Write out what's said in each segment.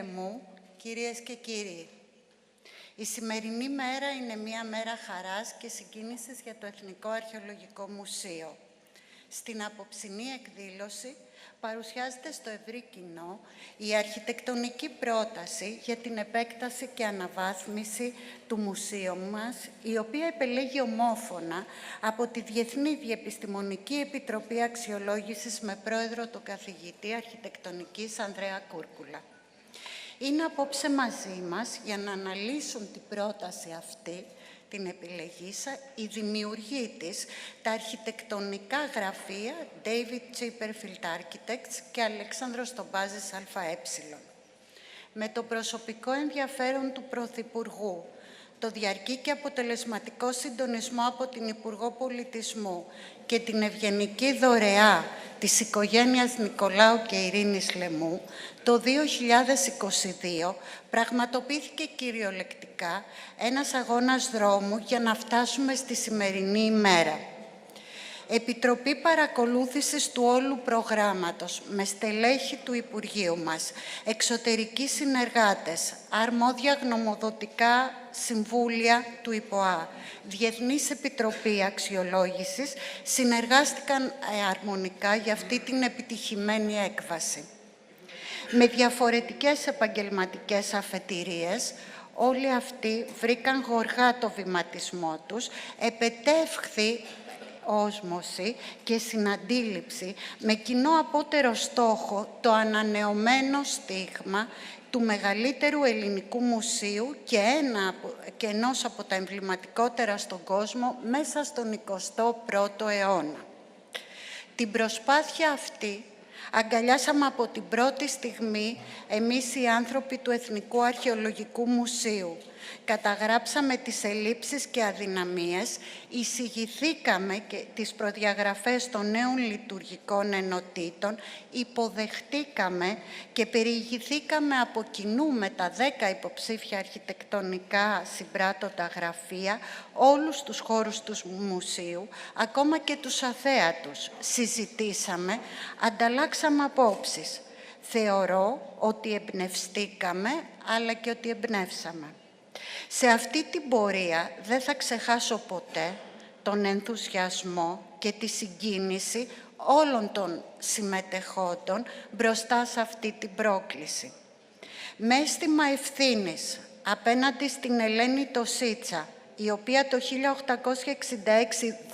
μου, κυρίες και κύριοι, η σημερινή μέρα είναι μια μέρα χαράς και συγκίνησης για το Εθνικό Αρχαιολογικό Μουσείο. Στην απόψινή εκδήλωση παρουσιάζεται στο ευρύ κοινό η αρχιτεκτονική πρόταση για την επέκταση και αναβάθμιση του μουσείου μας, η οποία επελέγει ομόφωνα από τη Διεθνή Διεπιστημονική Επιτροπή Αξιολόγησης με πρόεδρο τον καθηγητή αρχιτεκτονικής Ανδρέα Κούρκουλα. Είναι απόψε μαζί μας για να αναλύσουν την πρόταση αυτή, την επιλεγήσα, η δημιουργή της, τα αρχιτεκτονικά γραφεία David Chipperfield Architects και Αλέξανδρος Τομπάζης ΑΕ. Με το προσωπικό ενδιαφέρον του Πρωθυπουργού, το διαρκή και αποτελεσματικό συντονισμό από την Υπουργό Πολιτισμού και την ευγενική δωρεά της οικογένειας Νικολάου και Ειρήνης Λεμού, το 2022 πραγματοποιήθηκε κυριολεκτικά ένας αγώνας δρόμου για να φτάσουμε στη σημερινή ημέρα. Επιτροπή παρακολούθησης του όλου προγράμματος με στελέχη του Υπουργείου μας, εξωτερικοί συνεργάτες, αρμόδια γνωμοδοτικά συμβούλια του ΙΠΟΑ, Διεθνής Επιτροπή Αξιολόγησης συνεργάστηκαν αρμονικά για αυτή την επιτυχημένη έκβαση. Με διαφορετικές επαγγελματικές αφετηρίες, όλοι αυτοί βρήκαν γοργά το βηματισμό τους, επετεύχθη όσμωση και συναντήληψη με κοινό απότερο στόχο το ανανεωμένο στίγμα του μεγαλύτερου ελληνικού μουσείου και ενός από τα εμβληματικότερα στον κόσμο μέσα στον 21ο αιώνα. Την προσπάθεια αυτή αγκαλιάσαμε από την πρώτη στιγμή εμείς οι άνθρωποι του Εθνικού Αρχαιολογικού Μουσείου. Καταγράψαμε τις ελλείψεις και αδυναμίες, εισηγηθήκαμε και τις προδιαγραφές των νέων λειτουργικών ενωτήτων, υποδεχτήκαμε και περιηγηθήκαμε από κοινού με τα 10 υποψήφια αρχιτεκτονικά συμπράττοντα γραφεία όλους τους χώρους του μουσείου, ακόμα και τους αθέατους. Συζητήσαμε, ανταλλάξαμε απόψεις. Θεωρώ ότι εμπνευστήκαμε, αλλά και ότι εμπνεύσαμε. Σε αυτή την πορεία δεν θα ξεχάσω ποτέ τον ενθουσιασμό και τη συγκίνηση όλων των συμμετεχόντων μπροστά σε αυτή την πρόκληση. Με αίσθημα ευθύνης απέναντι στην Ελένη Τοσίτσα, η οποία το 1866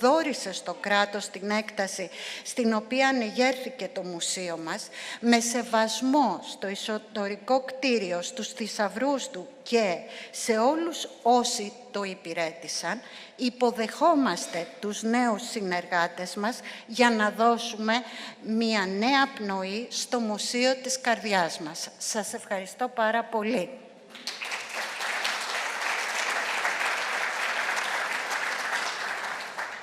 δώρισε στο κράτος την έκταση στην οποία ανεγέρθηκε το μουσείο μας, με σεβασμό στο εσωτερικό κτίριο, στους θησαυρούς του και σε όλους όσοι το υπηρέτησαν, υποδεχόμαστε τους νέους συνεργάτες μας για να δώσουμε μια νέα πνοή στο Μουσείο της Καρδιάς μας. Σας ευχαριστώ πάρα πολύ.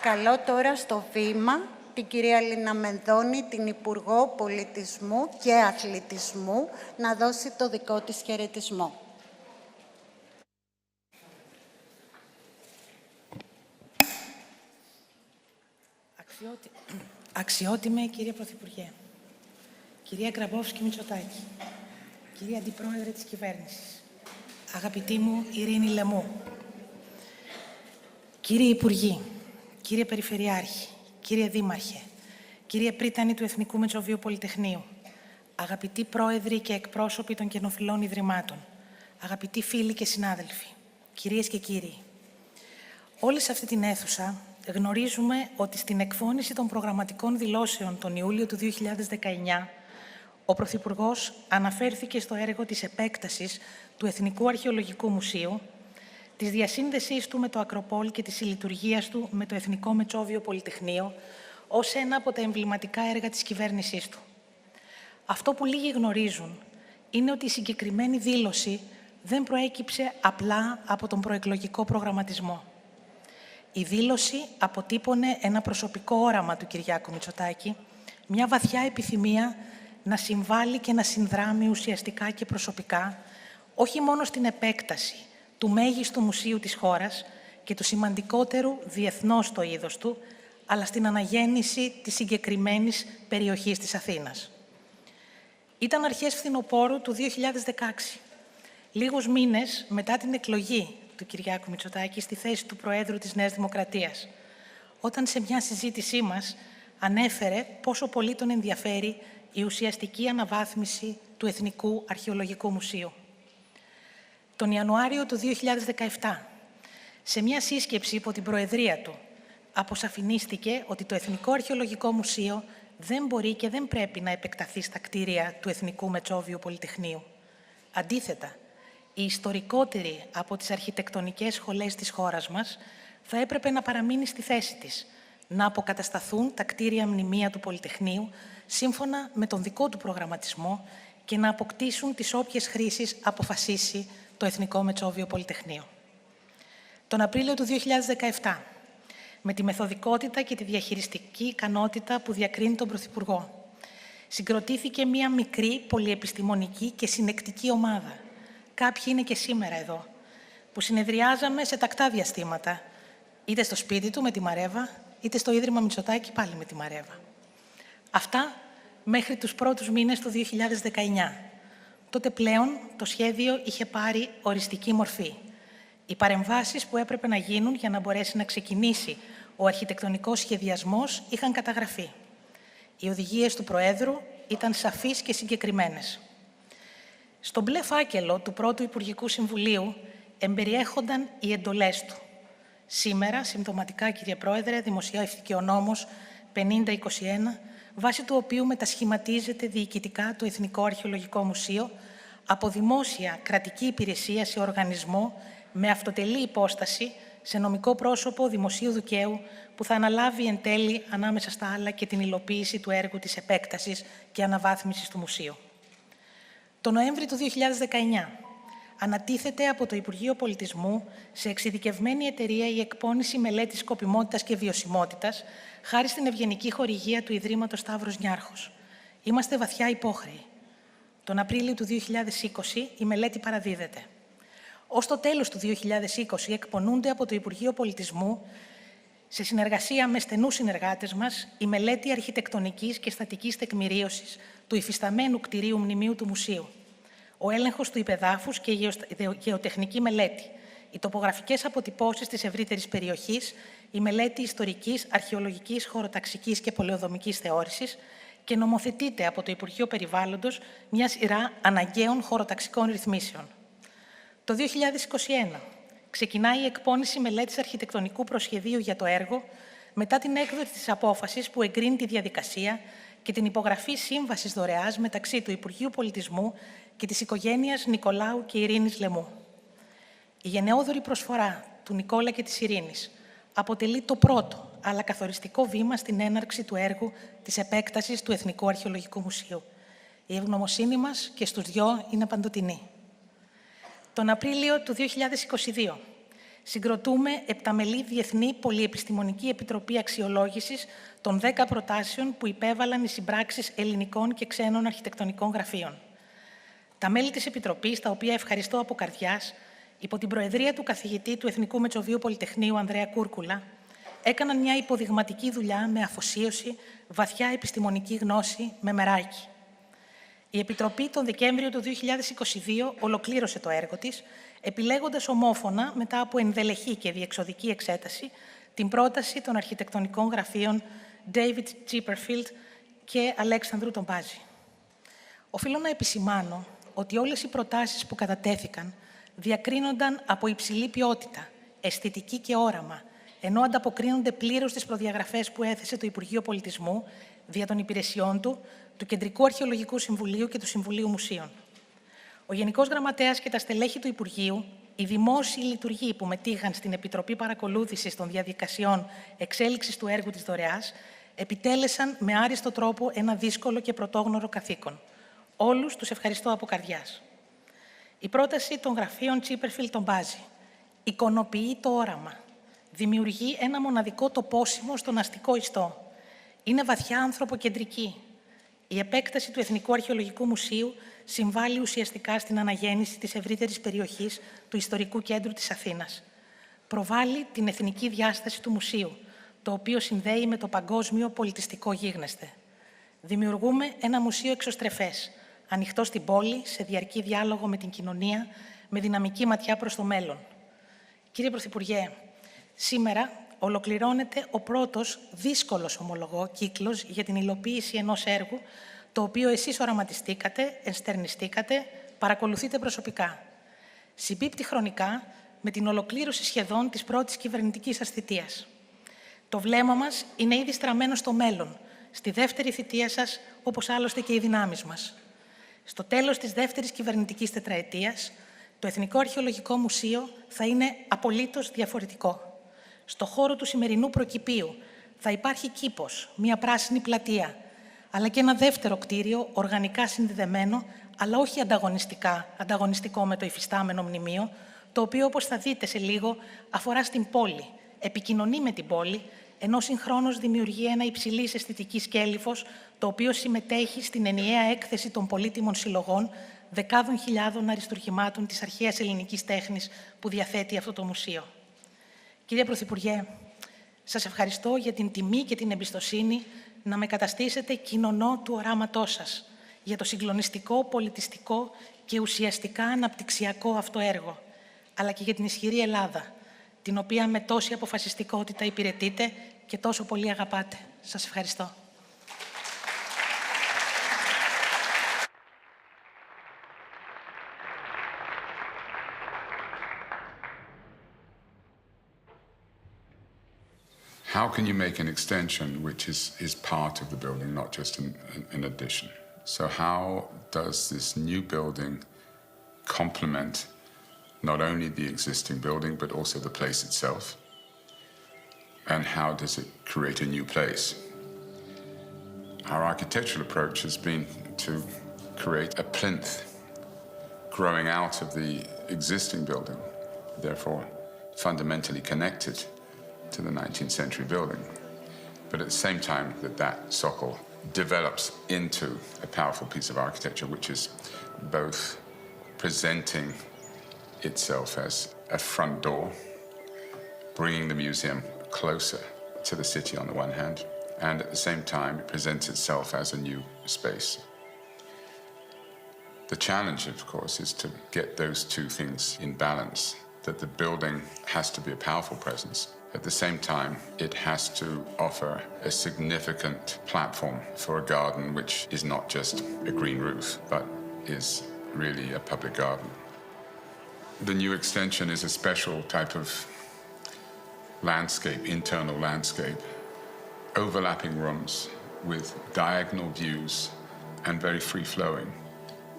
Καλώ τώρα στο βήμα την κυρία Λίνα Μενδώνη, την Υπουργό Πολιτισμού και Αθλητισμού, να δώσει το δικό της χαιρετισμό. Αξιότιμε κύριε Πρωθυπουργέ, κυρία Μητσοτάκη, κυρία Αντιπρόεδρε της Κυβέρνησης, αγαπητή μου Ειρήνη Λεμού, κύριοι Υπουργοί, κύριε Περιφερειάρχη, κύριε Δήμαρχε, κύριε Πρίτανη του Εθνικού Μετσοβίου Πολυτεχνείου, αγαπητοί πρόεδροι και εκπρόσωποι των καινοφιλών ιδρυμάτων, αγαπητοί φίλοι και συνάδελφοι, κυρίες και κύριοι, όλοι σε αυτή την αίθουσα γνωρίζουμε ότι στην εκφώνηση των προγραμματικών δηλώσεων τον Ιούλιο του 2019, ο Πρωθυπουργός αναφέρθηκε στο έργο της επέκτασης του Εθνικού Αρχαιολογικού Μουσείου, της διασύνδεσής του με το Ακροπόλ και της συλλειτουργίας του με το Εθνικό Μετσόβιο Πολυτεχνείο ως ένα από τα εμβληματικά έργα της κυβέρνησής του. Αυτό που λίγοι γνωρίζουν είναι ότι η συγκεκριμένη δήλωση δεν προέκυψε απλά από τον προεκλογικό προγραμματισμό. Η δήλωση αποτύπωνε ένα προσωπικό όραμα του Κυριάκου Μητσοτάκη, μια βαθιά επιθυμία να συμβάλλει και να συνδράμει ουσιαστικά και προσωπικά, όχι μόνο στην επέκταση του μέγιστου μουσείου της χώρας και του σημαντικότερου διεθνώς στο είδος του, αλλά στην αναγέννηση της συγκεκριμένης περιοχής της Αθήνας. Ήταν αρχές φθινοπόρου του 2016, λίγους μήνες μετά την εκλογή του Κυριάκου Μητσοτάκη στη θέση του Προέδρου της Νέας Δημοκρατίας, όταν σε μια συζήτησή μας ανέφερε πόσο πολύ τον ενδιαφέρει η ουσιαστική αναβάθμιση του Εθνικού Αρχαιολογικού Μουσείου. Τον Ιανουάριο του 2017, σε μια σύσκεψη υπό την Προεδρία του, αποσαφηνίστηκε ότι το Εθνικό Αρχαιολογικό Μουσείο δεν μπορεί και δεν πρέπει να επεκταθεί στα κτίρια του Εθνικού Μετσόβιου Πολυτεχνείου. Αντίθετα, η ιστορικότερη από τις αρχιτεκτονικές σχολές της χώρας μας θα έπρεπε να παραμείνει στη θέση της, να αποκατασταθούν τα κτίρια μνημεία του Πολυτεχνείου σύμφωνα με τον δικό του προγραμματισμό και να αποκτήσουν τις όποιες χρήσεις αποφασίσει το Εθνικό Μετσόβιο Πολυτεχνείο. Τον Απρίλιο του 2017, με τη μεθοδικότητα και τη διαχειριστική ικανότητα που διακρίνει τον Πρωθυπουργό, συγκροτήθηκε μία μικρή, πολυεπιστημονική και συνεκτική ομάδα. Κάποιοι είναι και σήμερα εδώ, που συνεδριάζαμε σε τακτά διαστήματα, είτε στο σπίτι του με τη Μαρέβα, είτε στο Ίδρυμα Μητσοτάκη πάλι με τη Μαρέβα. Αυτά μέχρι τους πρώτους μήνες του 2019. Τότε πλέον το σχέδιο είχε πάρει οριστική μορφή. Οι παρεμβάσεις που έπρεπε να γίνουν για να μπορέσει να ξεκινήσει ο αρχιτεκτονικός σχεδιασμός είχαν καταγραφεί. Οι οδηγίες του Προέδρου ήταν σαφείς και συγκεκριμένες. Στο μπλε φάκελο του πρώτου Υπουργικού Συμβουλίου εμπεριέχονταν οι εντολές του. Σήμερα, συμπτωματικά, κύριε Πρόεδρε, δημοσιεύθηκε ο νόμος 5021, βάσει του οποίου μετασχηματίζεται διοικητικά το Εθνικό Αρχαιολογικό Μουσείο από δημόσια κρατική υπηρεσία σε οργανισμό με αυτοτελή υπόσταση σε νομικό πρόσωπο δημοσίου δικαίου που θα αναλάβει εν τέλει, ανάμεσα στα άλλα, και την υλοποίηση του έργου της επέκτασης και αναβάθμισης του Μουσείου. Το Νοέμβρη του 2019 ανατίθεται από το Υπουργείο Πολιτισμού σε εξειδικευμένη εταιρεία η εκπώνηση μελέτης σκοπιμότητας και βιωσιμότητας, χάρη στην ευγενική χορηγία του Ιδρύματος Σταύρος Νιάρχος. Είμαστε βαθιά υπόχρεοι. Τον Απρίλιο του 2020 η μελέτη παραδίδεται. Ως το τέλος του 2020 εκπονούνται από το Υπουργείο Πολιτισμού, σε συνεργασία με στενούς συνεργάτες μας, η μελέτη αρχιτεκτονικής και στατικής τεκμηρίωσης του υφισταμένου κτηρίου μνημείου του Μουσείου, ο έλεγχος του υπεδάφους και η γεωτεχνική μελέτη, οι τοπογραφικές αποτυπώσεις της ευρύτερης περιοχής, η μελέτη ιστορικής, αρχαιολογικής, χωροταξικής και πολεοδομικής θεώρησης και νομοθετείται από το Υπουργείο Περιβάλλοντος μια σειρά αναγκαίων χωροταξικών ρυθμίσεων. Το 2021 ξεκινάει η εκπώνηση μελέτης αρχιτεκτονικού προσχεδίου για το έργο μετά την έκδοση της απόφασης που εγκρίνει τη διαδικασία και την υπογραφή σύμβασης δωρεάς μεταξύ του Υπουργείου Πολιτισμού και της οικογένειας Νικολάου και Ειρήνης Λεμού. Η γενναιόδωρη προσφορά του Νικόλα και της Ειρήνης αποτελεί το πρώτο, αλλά καθοριστικό βήμα στην έναρξη του έργου της επέκτασης του Εθνικού Αρχαιολογικού Μουσείου. Η ευγνωμοσύνη μας και στους δυο είναι παντοτινή. Τον Απρίλιο του 2022 συγκροτούμε επταμελή Διεθνή Πολυεπιστημονική Επιτροπή Αξιολόγησης των 10 προτάσεων που υπέβαλαν οι συμπράξεις ελληνικών και ξένων αρχιτεκτονικών γραφείων. Τα μέλη της Επιτροπής, τα οποία ευχαριστώ από καρδιάς, υπό την προεδρία του καθηγητή του Εθνικού Μετσοβίου Πολυτεχνείου Ανδρέα Κούρκουλα, έκαναν μια υποδειγματική δουλειά με αφοσίωση, βαθιά επιστημονική γνώση, με μεράκι. Η Επιτροπή τον Δεκέμβριο του 2022 ολοκλήρωσε το έργο της, επιλέγοντας ομόφωνα, μετά από ενδελεχή και διεξοδική εξέταση, την πρόταση των αρχιτεκτονικών γραφείων David Chipperfield και Αλέξανδρου Τομπάζη. Οφείλω να επισημάνω ότι όλες οι προτάσεις που κατατέθηκαν διακρίνονταν από υψηλή ποιότητα, αισθητική και όραμα, ενώ ανταποκρίνονται πλήρως στις προδιαγραφές που έθεσε το Υπουργείο Πολιτισμού δια των υπηρεσιών του Κεντρικού Αρχαιολογικού Συμβουλίου και του Συμβουλίου Μουσείων. Ο Γενικός Γραμματέας και τα στελέχη του Υπουργείου, οι δημόσιοι λειτουργοί που μετήχαν στην Επιτροπή Παρακολούθησης των Διαδικασιών Εξέλιξης του Έργου της Δωρεάς, επιτέλεσαν με άριστο τρόπο ένα δύσκολο και πρωτόγνωρο καθήκον. Όλους τους ευχαριστώ από καρδιάς. Η πρόταση των γραφείων Chipperfield Τομπάζη εικονοποιεί το όραμα, δημιουργεί ένα μοναδικό τοπόσιμο στον αστικό ιστό. Είναι βαθιά ανθρωποκεντρική. Η επέκταση του Εθνικού Αρχαιολογικού Μουσείου συμβάλλει ουσιαστικά στην αναγέννηση της ευρύτερης περιοχής του ιστορικού κέντρου της Αθήνας. Προβάλλει την εθνική διάσταση του μουσείου, το οποίο συνδέει με το παγκόσμιο πολιτιστικό γίγνεσθε. Δημιουργούμε ένα μουσείο εξωστρεφές, ανοιχτό στην πόλη, σε διαρκή διάλογο με την κοινωνία, με δυναμική ματιά προς το μέλλον. Κύριε Πρωθυπουργέ, σήμερα ολοκληρώνεται ο πρώτος δύσκολος, ομολογώ, κύκλος για την υλοποίηση ενός έργου, το οποίο εσείς οραματιστήκατε, ενστερνιστήκατε, παρακολουθείτε προσωπικά. Συμπίπτει χρονικά με την ολοκλήρωση σχεδόν της πρώτης κυβερνητικής σας θητείας. Το βλέμμα μας είναι ήδη στραμμένο στο μέλλον, στη δεύτερη θητεία σας, όπως άλλωστε και οι δυνάμεις μας. Στο τέλος της δεύτερης κυβερνητικής τετραετίας, το Εθνικό Αρχαιολογικό Μουσείο θα είναι απολύτως διαφορετικό. Στο χώρο του σημερινού προκηπίου θα υπάρχει κήπος, μια πράσινη πλατεία, αλλά και ένα δεύτερο κτίριο, οργανικά συνδεδεμένο, αλλά όχι ανταγωνιστικό με το υφιστάμενο μνημείο, το οποίο, όπως θα δείτε σε λίγο, αφορά στην πόλη, επικοινωνεί με την πόλη, ενώ συγχρόνως δημιουργεί ένα υψηλής αισθητικής κέλυφος, το οποίο συμμετέχει στην ενιαία έκθεση των πολύτιμων συλλογών δεκάδων χιλιάδων αριστουργημάτων της αρχαίας ελληνικής τέχνης που διαθέτει αυτό το μουσείο. Κύριε Πρωθυπουργέ, σας ευχαριστώ για την τιμή και την εμπιστοσύνη να με καταστήσετε κοινωνό του οράματός σας για το συγκλονιστικό, πολιτιστικό και ουσιαστικά αναπτυξιακό αυτό έργο, αλλά και για την ισχυρή Ελλάδα, την οποία με τόση αποφασιστικότητα υπηρετείτε και τόσο πολύ αγαπάτε. Σας ευχαριστώ. How can you make an extension which is part of the building, not just an addition? So how does this new building complement not only the existing building, but also the place itself? And how does it create a new place? Our architectural approach has been to create a plinth growing out of the existing building, therefore fundamentally connected to the 19th century building, but at the same time that socle develops into a powerful piece of architecture which is both presenting itself as a front door, bringing the museum closer to the city on the one hand, and at the same time it presents itself as a new space. The challenge, of course, is to get those two things in balance, that the building has to be a powerful presence. At the same time, it has to offer a significant platform for a garden which is not just a green roof, but is really a public garden. The new extension is a special type of landscape, internal landscape, overlapping rooms with diagonal views and very free-flowing.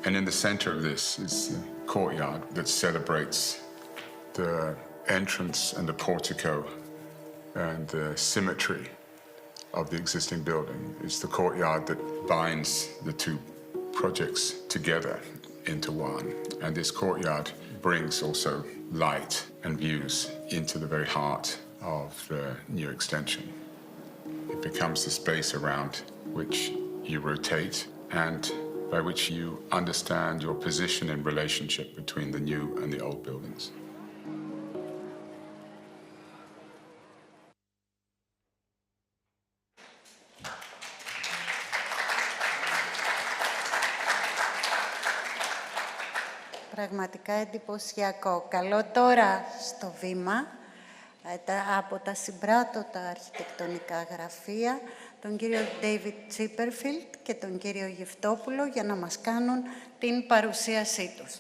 And in the center of this is the courtyard that celebrates the entrance and the portico and the symmetry of the existing building. It's the courtyard that binds the two projects together into one. And this courtyard brings also light and views into the very heart of the new extension. It becomes the space around which you rotate and by which you understand your position and relationship between the new and the old buildings. Πραγματικά εντυπωσιακό. Καλώ τώρα στο βήμα από τα συμπράτωτα αρχιτεκτονικά γραφεία τον κύριο David Chipperfield και τον κύριο Γευτόπουλο για να μας κάνουν την παρουσίασή τους.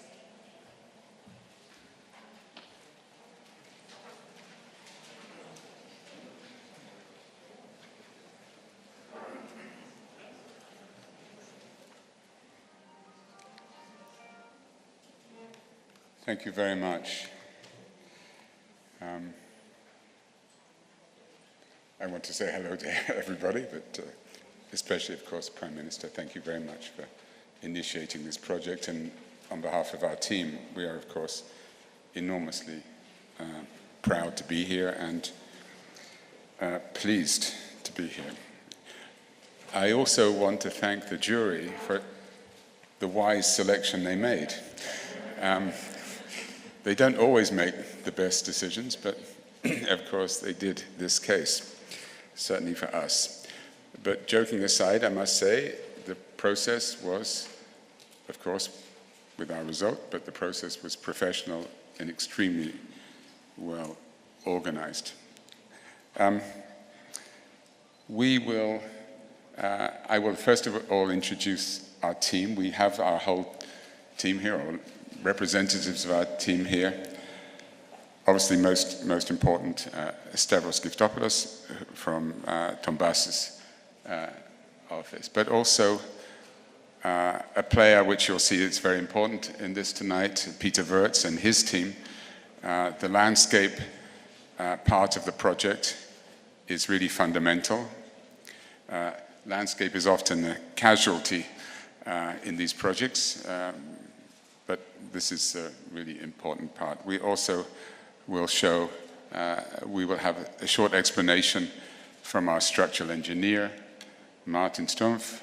Thank you very much. I want to say hello to everybody, but especially, of course, Prime Minister, thank you very much for initiating this project. And on behalf of our team, we are, of course, enormously proud to be here and pleased to be here. I also want to thank the jury for the wise selection they made. They don't always make the best decisions, but of course they did this case, certainly for us. But joking aside, I must say the process was of course, with our result, but the process was professional and extremely well organized. I will first of all introduce our team. We have our whole team here, or representatives of our team here. Obviously, most important, Stavros Giftopoulos from Tombas's office, but also a player which you'll see is very important in this tonight, Peter Wirtz and his team. The landscape part of the project is really fundamental. Landscape is often a casualty in these projects, but this is a really important part. We also will show, we will have a short explanation from our structural engineer, Martin Stumpf,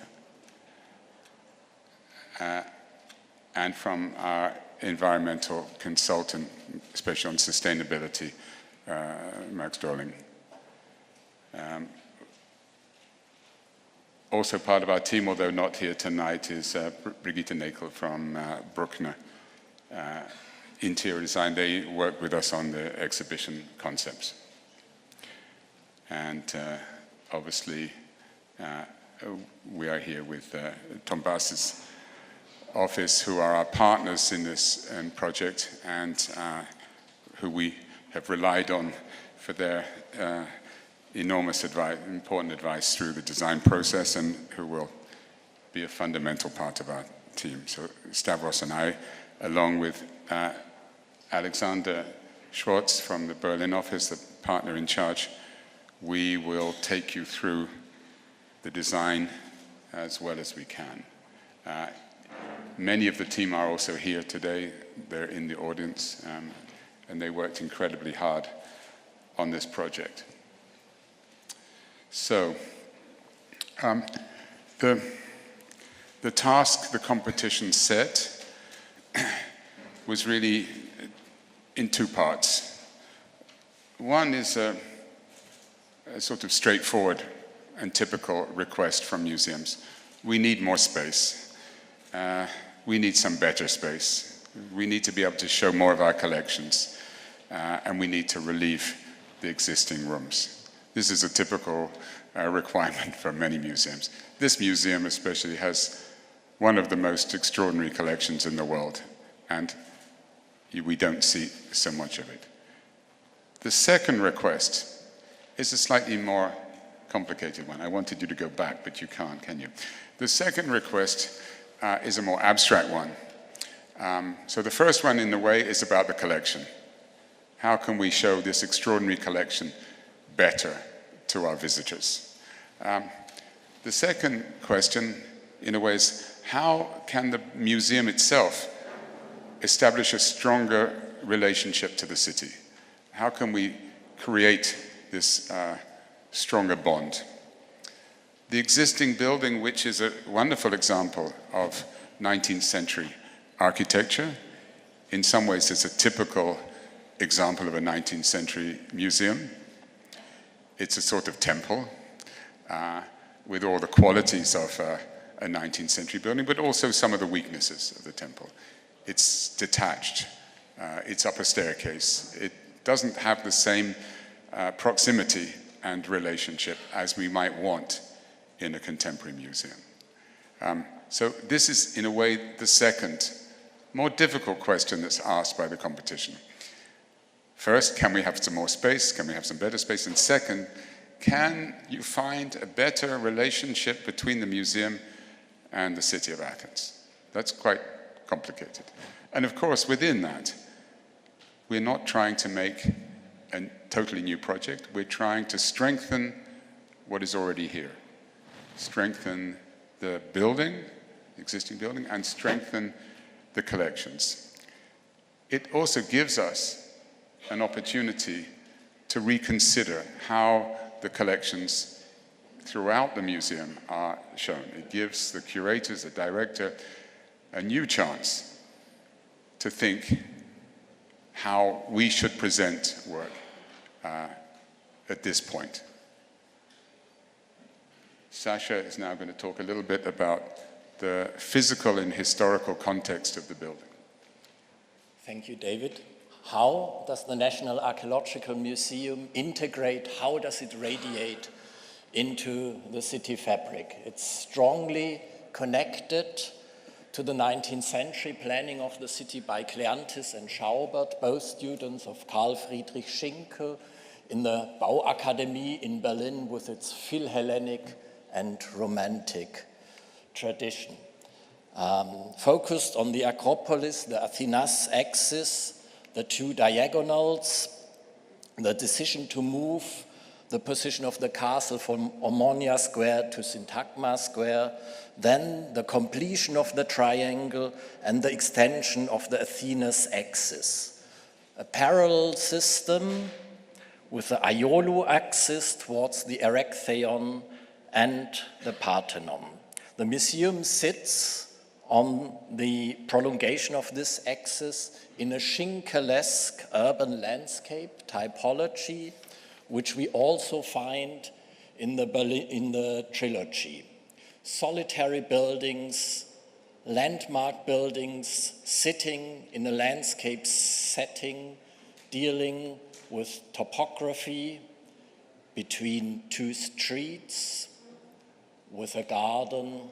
and from our environmental consultant, especially on sustainability, Max Dorling. Also part of our team, although not here tonight, is Brigitte Nekel from Bruckner Interior Design. They work with us on the exhibition concepts. And obviously, we are here with Tombas's office, who are our partners in this project, and who we have relied on for their enormous advice, important advice through the design process, and who will be a fundamental part of our team. So Stavros and I, along with Alexander Schwartz from the Berlin office, the partner in charge, we will take you through the design as well as we can. Many of the team are also here today. They're in the audience, and they worked incredibly hard on this project. So, the task, the competition set, was really in two parts. One is a sort of straightforward and typical request from museums. We need more space. We need some better space. We need to be able to show more of our collections, and we need to relieve the existing rooms. This is a typical requirement for many museums. This museum especially has one of the most extraordinary collections in the world, and we don't see so much of it. The second request is a slightly more complicated one. I wanted you to go back, but you can't, can you? The second request is a more abstract one. So the first one, in a way, is about the collection. How can we show this extraordinary collection better to our visitors? The second question, in a way, is how can the museum itself establish a stronger relationship to the city? How can we create this stronger bond? The existing building, which is a wonderful example of 19th century architecture, in some ways it's a typical example of a 19th century museum. It's a sort of temple with all the qualities of a 19th century building, but also some of the weaknesses of the temple. It's detached, it's up a staircase. It doesn't have the same proximity and relationship as we might want in a contemporary museum. So this is, in a way, the second, more difficult question that's asked by the competition. First, can we have some more space? Can we have some better space? And second, can you find a better relationship between the museum and the city of Athens? That's quite complicated. And of course, within that, we're not trying to make a totally new project. We're trying to strengthen what is already here. Strengthen the building, the existing building, and strengthen the collections. It also gives us an opportunity to reconsider how the collections throughout the museum are shown. It gives the curators, the director, a new chance to think how we should present work at this point. Sasha is now going to talk a little bit about the physical and historical context of the building. Thank you, David. How does the National Archaeological Museum integrate, how does it radiate into the city fabric? It's strongly connected to the 19th century planning of the city by Kleanthis and Schaubert, both students of Karl Friedrich Schinkel in the Bauakademie in Berlin with its Philhellenic and Romantic tradition. Focused on the Acropolis, the Athenas axis, the two diagonals, the decision to move the position of the castle from Omonia Square to Syntagma Square, then the completion of the triangle and the extension of the Athenas axis. A parallel system with the Iolu axis towards the Erechtheion and the Parthenon. The museum sits on the prolongation of this axis in a Schinkelesque urban landscape typology, which we also find in the trilogy. Solitary buildings, landmark buildings sitting in a landscape setting, dealing with topography between two streets, with a garden,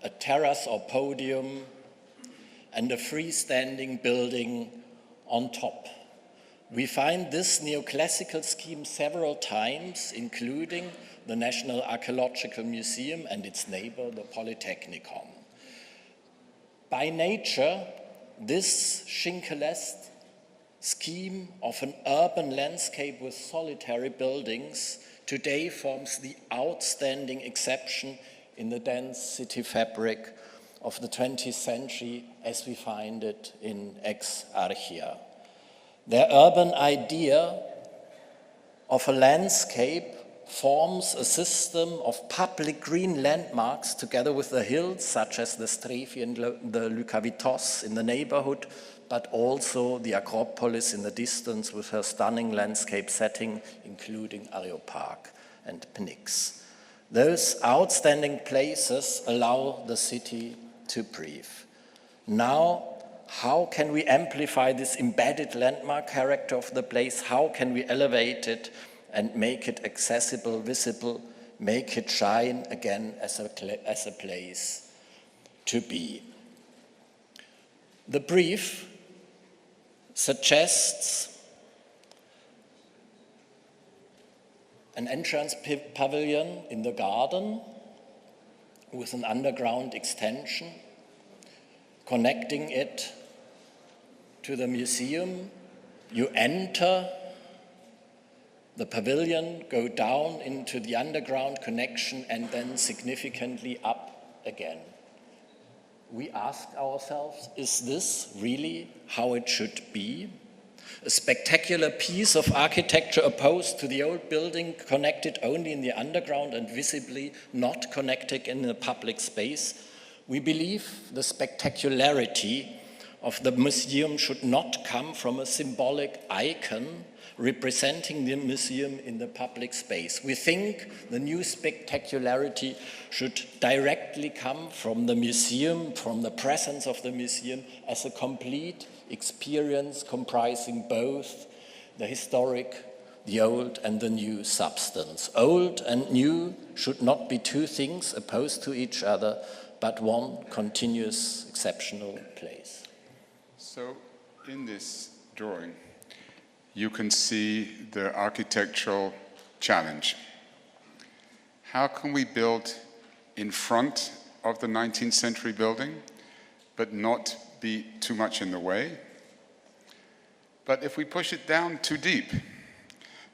a terrace or podium, and a freestanding building on top. We find this neoclassical scheme several times, including the National Archaeological Museum and its neighbor, the Polytechnicon. By nature, this Schinkelesque scheme of an urban landscape with solitary buildings today forms the outstanding exception in the dense city fabric of the 20th century as we find it in Ex Archia. Their urban idea of a landscape forms a system of public green landmarks together with the hills, such as the Strefi and the Lykavitos in the neighborhood, but also the Acropolis in the distance with her stunning landscape setting, including Areopag and Pnyx. Those outstanding places allow the city to breathe. Now, how can we amplify this embedded landmark character of the place? How can we elevate it and make it accessible, visible, make it shine again as a place to be? The brief suggests an entrance pavilion in the garden with an underground extension, connecting it to the museum. You enter the pavilion, go down into the underground connection, and then significantly up again. We ask ourselves, is this really how it should be? A spectacular piece of architecture opposed to the old building, connected only in the underground and visibly not connected in the public space. We believe the spectacularity of the museum should not come from a symbolic icon representing the museum in the public space. We think the new spectacularity should directly come from the museum, from the presence of the museum as a complete experience comprising both the historic, the old and the new substance. Old and new should not be two things opposed to each other, but one continuous, exceptional place. So in this drawing, you can see the architectural challenge. How can we build in front of the 19th century building, but not be too much in the way? But if we push it down too deep,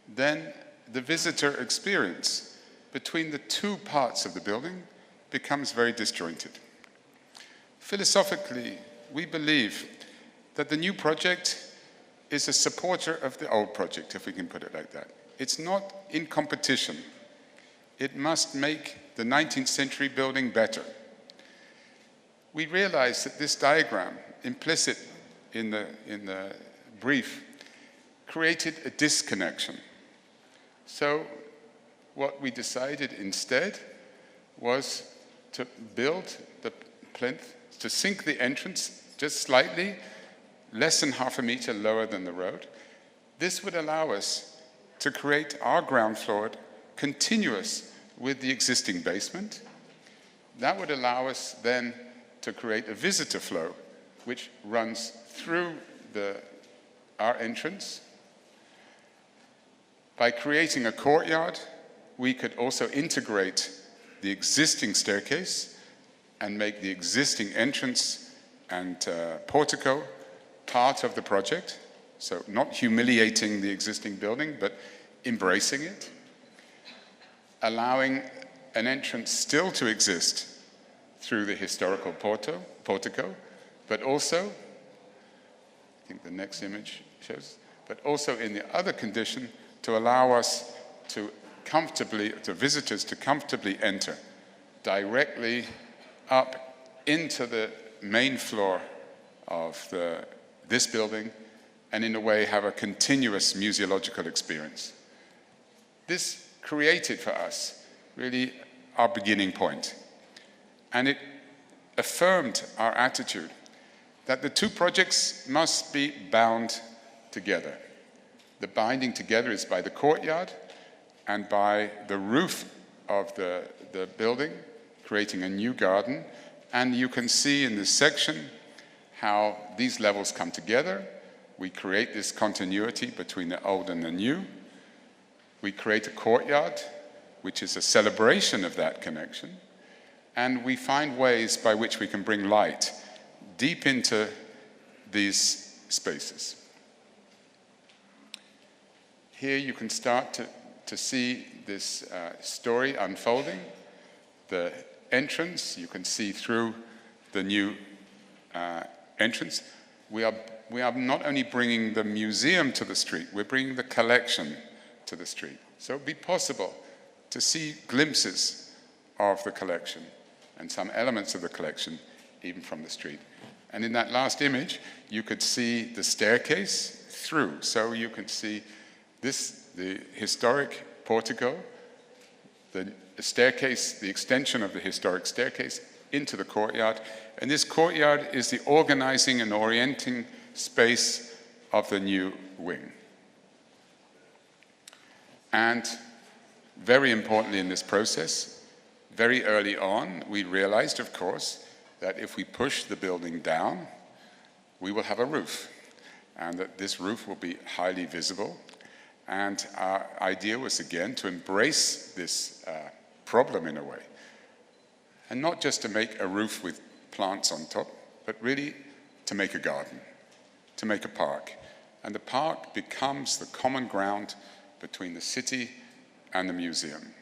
then the visitor experience between the two parts of the building becomes very disjointed. Philosophically, we believe that the new project is a supporter of the old project, if we can put it like that. It's not in competition. It must make the 19th century building better. We realize that this diagram, implicit in the brief, created a disconnection. So what we decided instead was to build the plinth, to sink the entrance just slightly, less than half a meter lower than the road. This would allow us to create our ground floor continuous with the existing basement. That would allow us then to create a visitor flow which runs through our entrance. By creating a courtyard, we could also integrate the existing staircase and make the existing entrance and portico part of the project. So not humiliating the existing building, but embracing it. Allowing an entrance still to exist through the historical portico, but also, I think the next image shows, but also in the other condition to allow us to visitors to comfortably enter directly up into the main floor of this building, and in a way have a continuous museological experience. This created for us really our beginning point, and it affirmed our attitude that the two projects must be bound together. The binding together is by the courtyard and by the roof of the building, creating a new garden. And you can see in this section how these levels come together. We create this continuity between the old and the new. We create a courtyard, which is a celebration of that connection. And we find ways by which we can bring light deep into these spaces. Here you can start to see this story unfolding. The entrance, you can see through the new entrance. We are not only bringing the museum to the street, we're bringing the collection to the street. So it would be possible to see glimpses of the collection and some elements of the collection even from the street. And in that last image, you could see the staircase through. So you can see the historic portico, the staircase, the extension of the historic staircase into the courtyard. And this courtyard is the organizing and orienting space of the new wing. And very importantly in this process, very early on, we realized, of course, that if we push the building down, we will have a roof, and that this roof will be highly visible. And our idea was, again, to embrace this problem in a way, and not just to make a roof with plants on top, but really to make a garden, to make a park. And the park becomes the common ground between the city and the museum.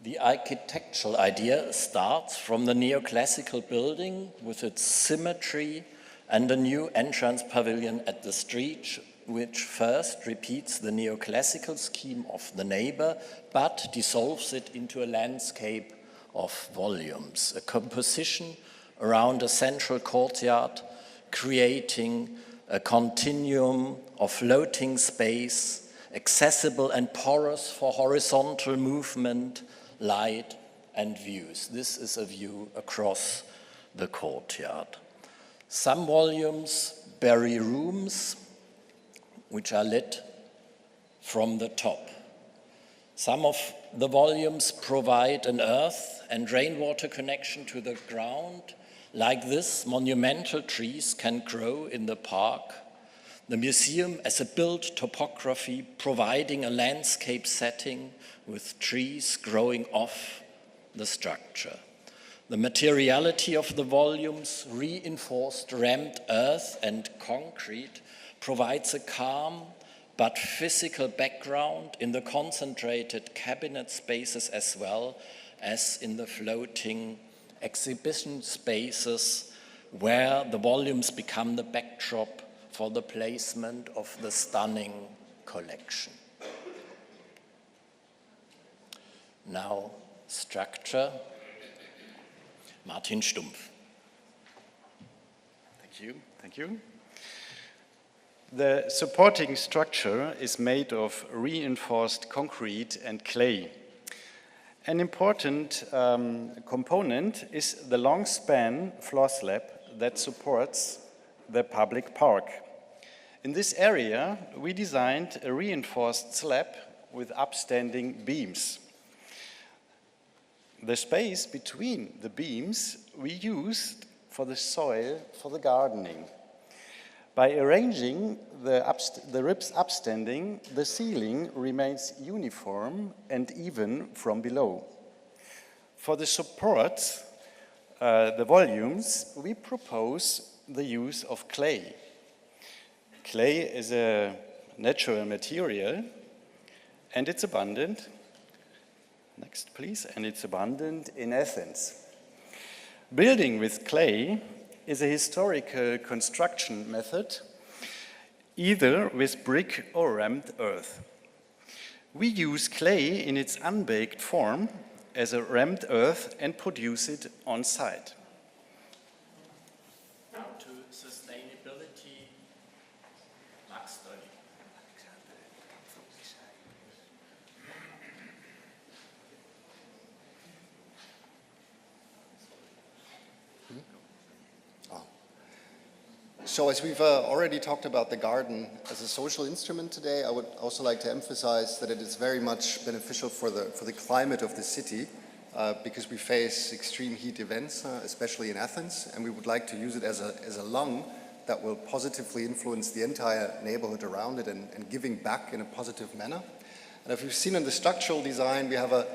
The architectural idea starts from the neoclassical building with its symmetry and a new entrance pavilion at the street, which first repeats the neoclassical scheme of the neighbor, but dissolves it into a landscape of volumes, a composition around a central courtyard, creating a continuum of floating space, accessible and porous for horizontal movement, light and views. This is a view across the courtyard. Some volumes bury rooms which are lit from the top. Some of the volumes provide an earth and rainwater connection to the ground. Like this, monumental trees can grow in the park. The museum as a built topography, providing a landscape setting with trees growing off the structure. The materiality of the volumes, reinforced ramped earth and concrete, provides a calm but physical background in the concentrated cabinet spaces as well as in the floating exhibition spaces where the volumes become the backdrop for the placement of the stunning collection. Now, structure. Martin Stumpf. Thank you. The supporting structure is made of reinforced concrete and clay. An important component is the long span floor slab that supports the public park. In this area, we designed a reinforced slab with upstanding beams. The space between the beams we used for the soil for the gardening. By arranging the ribs upstanding, the ceiling remains uniform and even from below. For the supports, the volumes, we propose the use of clay. Clay is a natural material and it's abundant. Next, please. And it's abundant in Athens. Building with clay is a historical construction method, either with brick or rammed earth. We use clay in its unbaked form as a rammed earth and produce it on site. Now to sustainability, Max study. So as we've already talked about the garden as a social instrument today, I would also like to emphasize that it is very much beneficial for the climate of the city because we face extreme heat events, especially in Athens, and we would like to use it as a lung that will positively influence the entire neighborhood around it and giving back in a positive manner. And if you've seen in the structural design, we have a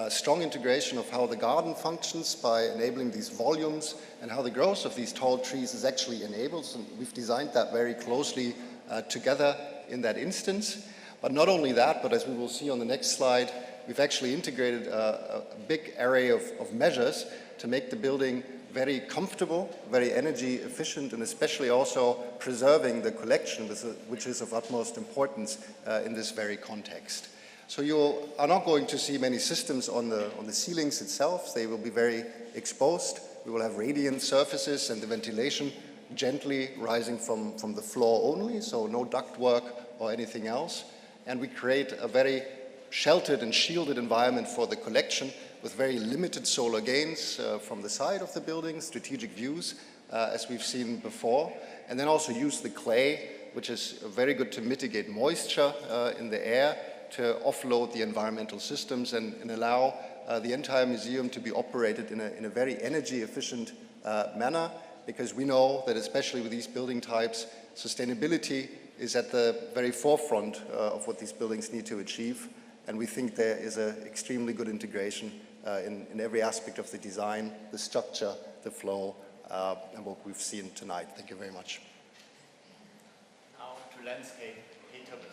strong integration of how the garden functions by enabling these volumes and how the growth of these tall trees is actually enabled. And we've designed that very closely together in that instance. But not only that, but as we will see on the next slide, we've actually integrated a big array of measures to make the building very comfortable, very energy efficient, and especially also preserving the collection, which is of utmost importance in this very context. So you are not going to see many systems on the ceilings itself. They will be very exposed. We will have radiant surfaces and the ventilation gently rising from the floor only, so no ductwork or anything else. And we create a very sheltered and shielded environment for the collection with very limited solar gains from the side of the building, strategic views, as we've seen before. And then also use the clay, which is very good to mitigate moisture in the air, to offload the environmental systems and allow the entire museum to be operated in a very energy efficient manner, because we know that especially with these building types, sustainability is at the very forefront of what these buildings need to achieve. And we think there is an extremely good integration in every aspect of the design, the structure, the flow, and what we've seen tonight. Thank you very much. Now to landscape intervals.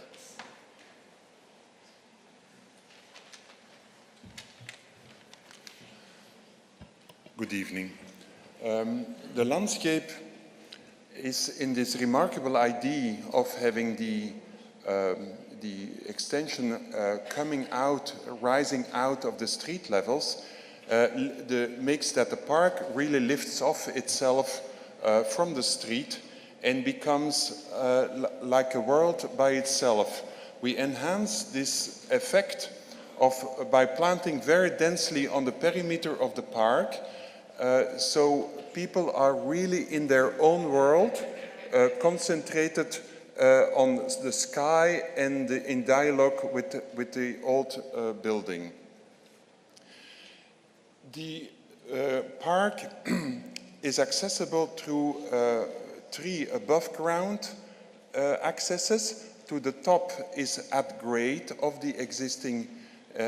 Good evening. The landscape is in this remarkable idea of having the extension coming out, rising out of the street levels, makes that the park really lifts off itself from the street and becomes like a world by itself. We enhance this effect by planting very densely on the perimeter of the park, so people are really in their own world, concentrated on the sky and in dialogue with the old building. The park is accessible through 3 above ground accesses. To the top is at grade of the existing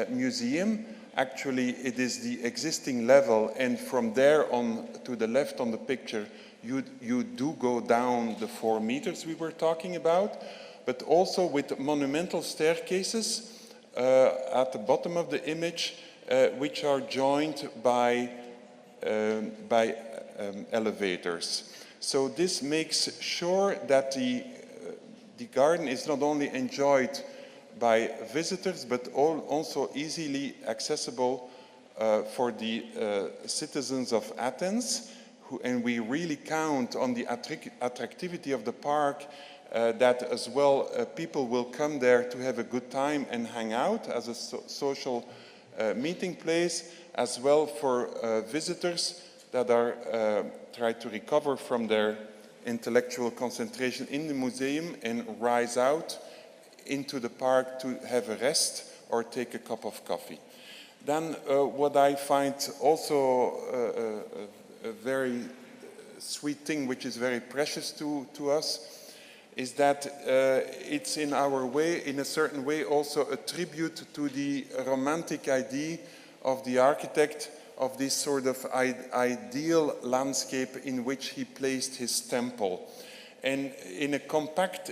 museum. Actually, it is the existing level, and from there on to the left on the picture, you do go down the 4 meters we were talking about, but also with monumental staircases at the bottom of the image, which are joined by elevators. So this makes sure that the garden is not only enjoyed by visitors, but also easily accessible for the citizens of Athens, and we really count on the attractivity of the park, that as well people will come there to have a good time and hang out as a social meeting place, as well for visitors that are try to recover from their intellectual concentration in the museum and rise out into the park to have a rest or take a cup of coffee. Then what I find also a very sweet thing, which is very precious to us, is that it's in our way, in a certain way, also a tribute to the romantic idea of the architect of this sort of ideal landscape in which he placed his temple. And in a compact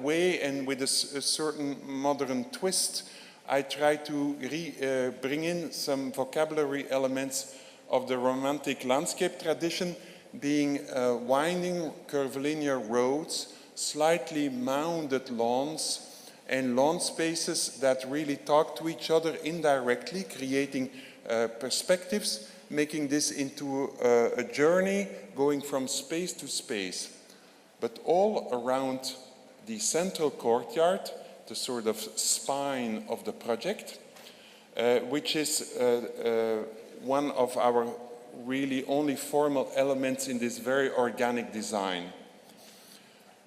way and with a certain modern twist, I try to bring in some vocabulary elements of the romantic landscape tradition, being winding curvilinear roads, slightly mounded lawns, and lawn spaces that really talk to each other indirectly, creating perspectives, making this into a journey going from space to space. But all around the central courtyard, the sort of spine of the project, which is one of our really only formal elements in this very organic design.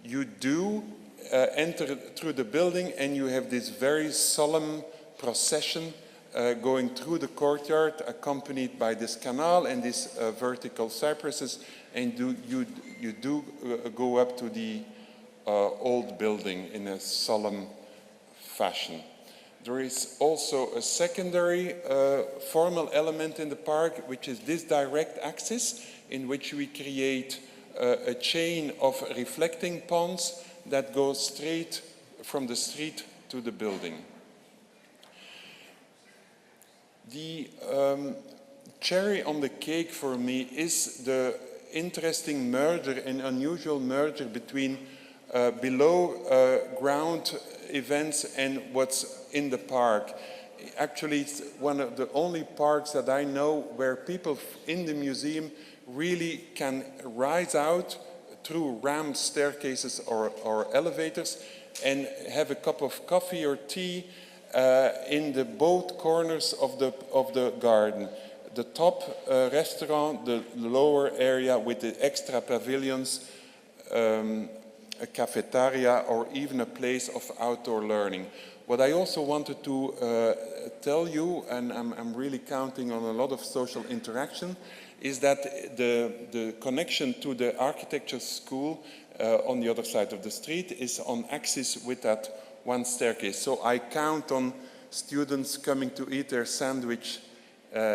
You do enter through the building and you have this very solemn procession going through the courtyard, accompanied by this canal and these vertical cypresses, and you do go up to the old building in a solemn fashion. There is also a secondary formal element in the park, which is this direct axis, in which we create a chain of reflecting ponds that goes straight from the street to the building. The cherry on the cake for me is the interesting merger and unusual merger between below ground events and what's in the park. Actually, it's one of the only parks that I know where people in the museum really can rise out through ramps, staircases, or elevators and have a cup of coffee or tea in the both corners of the garden. The top restaurant, the lower area with the extra pavilions, a cafeteria, or even a place of outdoor learning. What I also wanted to tell you, and I'm really counting on a lot of social interaction, is that the connection to the architecture school on the other side of the street is on axis with that one staircase. So I count on students coming to eat their sandwich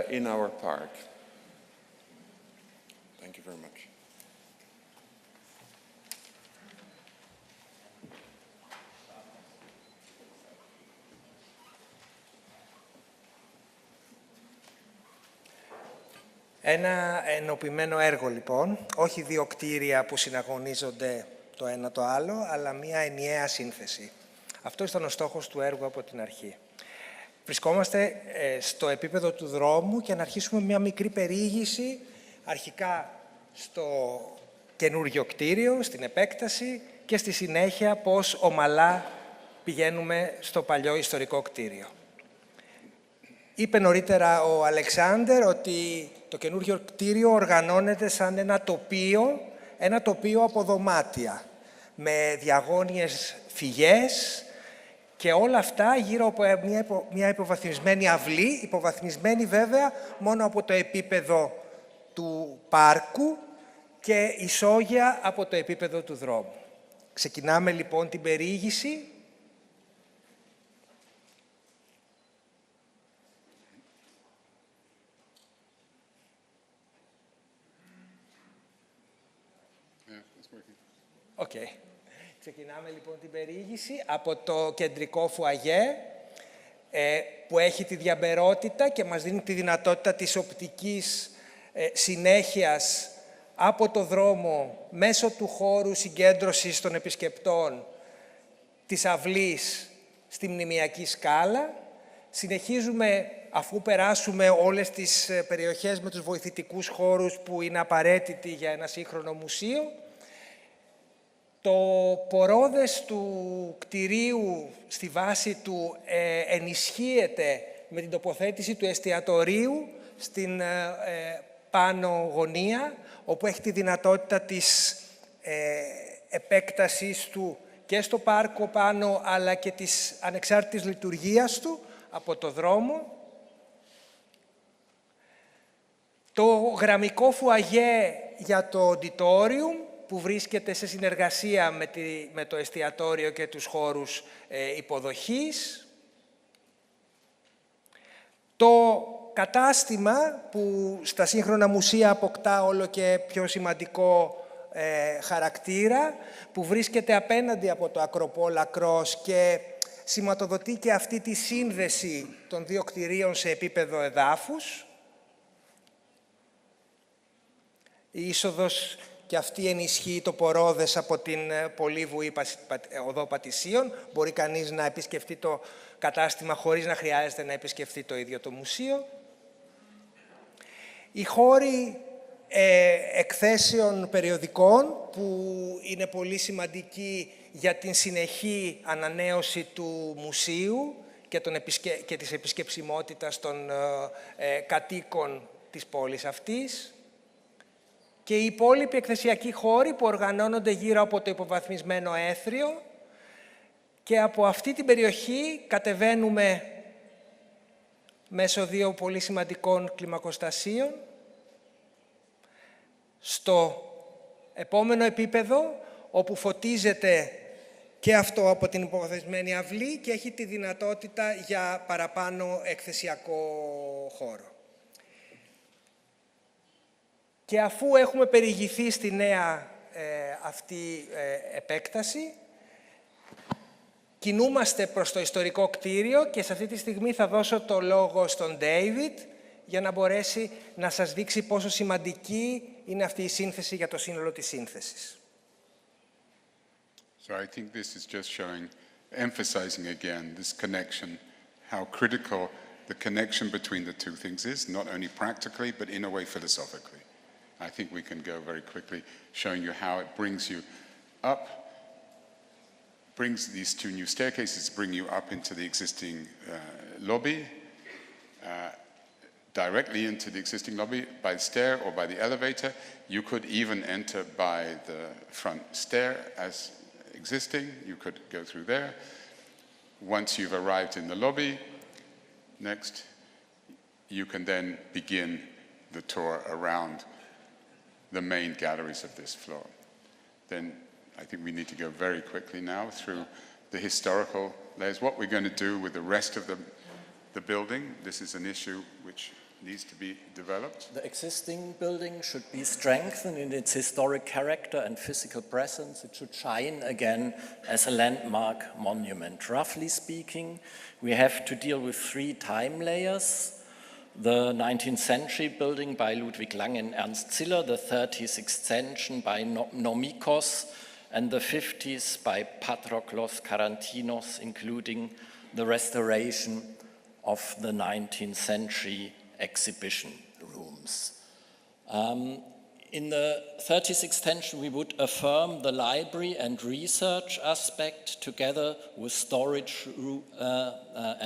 in our park. Thank you very much. Ένα ενοποιημένο έργο λοιπόν, όχι δύο κτίρια που συναγωνίζονται το ένα το άλλο, αλλά μια ενιαία σύνθεση. Αυτό ήταν ο στόχος του έργου από την αρχή. Βρισκόμαστε στο επίπεδο του δρόμου και να αρχίσουμε μια μικρή περιήγηση, αρχικά στο καινούργιο κτίριο, στην επέκταση και στη συνέχεια πώς ομαλά πηγαίνουμε στο παλιό ιστορικό κτίριο. Είπε νωρίτερα ο Αλεξάνδερ ότι το καινούργιο κτίριο οργανώνεται σαν ένα τοπίο από δωμάτια, με διαγώνιες φυγές και όλα αυτά γύρω από μια υποβαθμισμένη αυλή, υποβαθμισμένη βέβαια μόνο από το επίπεδο του πάρκου και ισόγεια από το επίπεδο του δρόμου. Ξεκινάμε λοιπόν την περιήγηση. Okay. Ξεκινάμε λοιπόν την περιήγηση από το κεντρικό φουαγέ που έχει τη διαμπερότητα και μας δίνει τη δυνατότητα της οπτικής συνέχειας από το δρόμο μέσω του χώρου συγκέντρωσης των επισκεπτών της αυλής στη μνημειακή σκάλα. Συνεχίζουμε αφού περάσουμε όλες τις περιοχές με τους βοηθητικούς χώρους που είναι απαραίτητοι για ένα σύγχρονο μουσείο. Το πορόδες του κτηρίου στη βάση του ενισχύεται με την τοποθέτηση του εστιατορίου στην πάνω γωνία, όπου έχει τη δυνατότητα της επέκτασης του και στο πάρκο πάνω, αλλά και της ανεξάρτητης λειτουργίας του από το δρόμο. Το γραμμικό φουαγέ για το auditorium, που βρίσκεται σε συνεργασία με το εστιατόριο και τους χώρους υποδοχής. Το κατάστημα που στα σύγχρονα μουσεία αποκτά όλο και πιο σημαντικό χαρακτήρα, που βρίσκεται απέναντι από το Ακροπόλ Ακρός και σηματοδοτεί και αυτή τη σύνδεση των δύο κτηρίων σε επίπεδο εδάφους. Η είσοδος και αυτή ενισχύει το πορόδες από την Πολύβουη οδό Πατησίων. Μπορεί κανείς να επισκεφτεί το κατάστημα χωρίς να χρειάζεται να επισκεφτεί το ίδιο το μουσείο. Οι χώροι εκθέσεων περιοδικών, που είναι πολύ σημαντικοί για την συνεχή ανανέωση του μουσείου και της επισκεψιμότητας των κατοίκων της πόλης αυτής. Και οι υπόλοιποι εκθεσιακοί χώροι που οργανώνονται γύρω από το υποβαθμισμένο έθριο, και από αυτή την περιοχή κατεβαίνουμε μέσω δύο πολύ σημαντικών κλιμακοστασίων στο επόμενο επίπεδο, όπου φωτίζεται και αυτό από την υποβαθμισμένη αυλή και έχει τη δυνατότητα για παραπάνω εκθεσιακό χώρο. Και αφού έχουμε περιηγηθεί στη νέα αυτή επέκταση, κινούμαστε προς το ιστορικό κτίριο και σε αυτή τη στιγμή θα δώσω το λόγο στον David για να μπορέσει να σας δείξει πόσο σημαντική είναι αυτή η σύνθεση για το σύνολο της σύνθεσης. So I think this is just showing, emphasizing again this connection, how critical the connection between the two things is, not only practically, but in a way philosophically. I think we can go very quickly, showing you how it brings you up, brings these two new staircases, bring you up into the existing lobby, directly into the existing lobby by the stair or by the elevator. You could even enter by the front stair as existing. You could go through there. Once you've arrived in the lobby, next, you can then begin the tour around the main galleries of this floor. Then I think we need to go very quickly now through the historical layers. What we're going to do with the rest of the building, this is an issue which needs to be developed. The existing building should be strengthened in its historic character and physical presence. It should shine again as a landmark monument. Roughly speaking, we have to deal with three time layers. The 19th century building by Ludwig Lange and Ernst Ziller, the 30s extension by Nomikos, and the 50s by Patroklos Karantinos, including the restoration of the 19th century exhibition rooms. In the 30s extension, we would affirm the library and research aspect together with storage